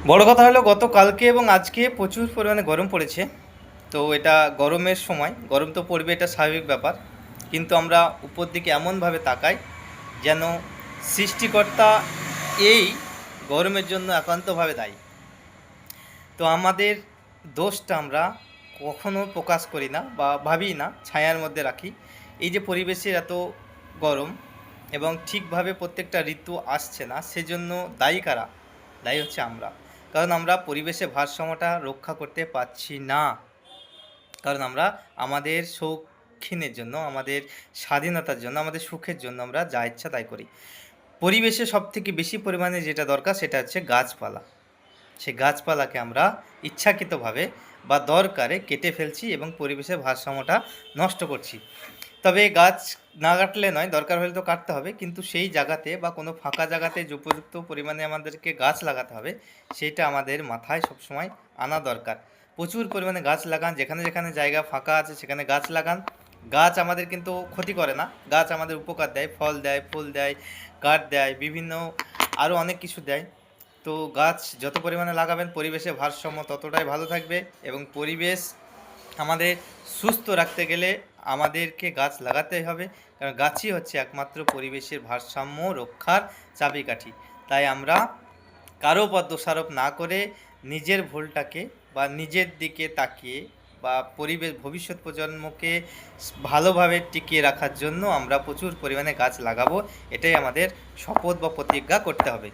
বড় কথা হলো গতকালকে এবং আজকে প্রচুর পরিমাণে গরম পড়েছে। তো এটা গরমের সময়, গরম তো পড়বে, এটা স্বাভাবিক ব্যাপার। কিন্তু আমরা উপর দিকে এমনভাবে তাকাই যেন সৃষ্টিকর্তা এই গরমের জন্য একান্তভাবে দায়ী। তো আমাদের দোষটা আমরা কখনো প্রকাশ করি না বা ভাবি না, ছায়ার মধ্যে রাখি। এই যে পরিবেশের এত গরম এবং ঠিকভাবে প্রত্যেকটা ঋতু আসছে না, সেজন্য দায়ী কারা? দায়ী হচ্ছে আমরা। কারণ আমরা পরিবেশের ভারসাম্যটা রক্ষা করতে পারছি না। কারণ আমরা আমাদের শৌখিনের জন্য, আমাদের স্বাধীনতার জন্য, আমাদের সুখের জন্য আমরা যা ইচ্ছা তাই করি। পরিবেশে সবথেকে বেশি পরিমাণে যেটা দরকার সেটা হচ্ছে গাছপালা। সেই গাছপালাকে আমরা ইচ্ছাকৃতভাবে বা দরকারে কেটে ফেলছি এবং পরিবেশের ভারসাম্যটা নষ্ট করছি। তবে গাছ না কাটলে নয়, দরকার হলে তো কাটতে হবে, কিন্তু সেই জায়গাতে বা কোনো ফাঁকা জায়গাতে যে উপযুক্ত পরিমাণে আমাদেরকে গাছ লাগাতে হবে, সেইটা আমাদের মাথায় সবসময় আনা দরকার। প্রচুর পরিমাণে গাছ লাগান, যেখানে যেখানে জায়গা ফাঁকা আছে সেখানে গাছ লাগান। গাছ আমাদের কিন্তু ক্ষতি করে না, গাছ আমাদের উপকার দেয়, ফল দেয়, ফুল দেয়, কাঠ দেয়, বিভিন্ন আরও অনেক কিছু দেয়। তো গাছ যত পরিমাণে লাগাবেন পরিবেশের ভারসাম্য ততটাই ভালো থাকবে, এবং পরিবেশ আমাদের সুস্থ রাখতে গেলে আমাদেরকে গাছ লাগাতেই হবে, কারণ গাছই হচ্ছে একমাত্র পরিবেশের ভারসাম্য রক্ষার চাবিকাঠি। তাই আমরা কারো উপর দোষারোপ না করে নিজের ভুলটাকে বা নিজের দিকে তাকিয়ে বা পরিবেশ ভবিষ্যৎ প্রজন্মকে ভালোভাবে টিকিয়ে রাখার জন্য আমরা প্রচুর পরিমাণে গাছ লাগাবো, এটাই আমাদের শপথ বা প্রতিজ্ঞা করতে হবে।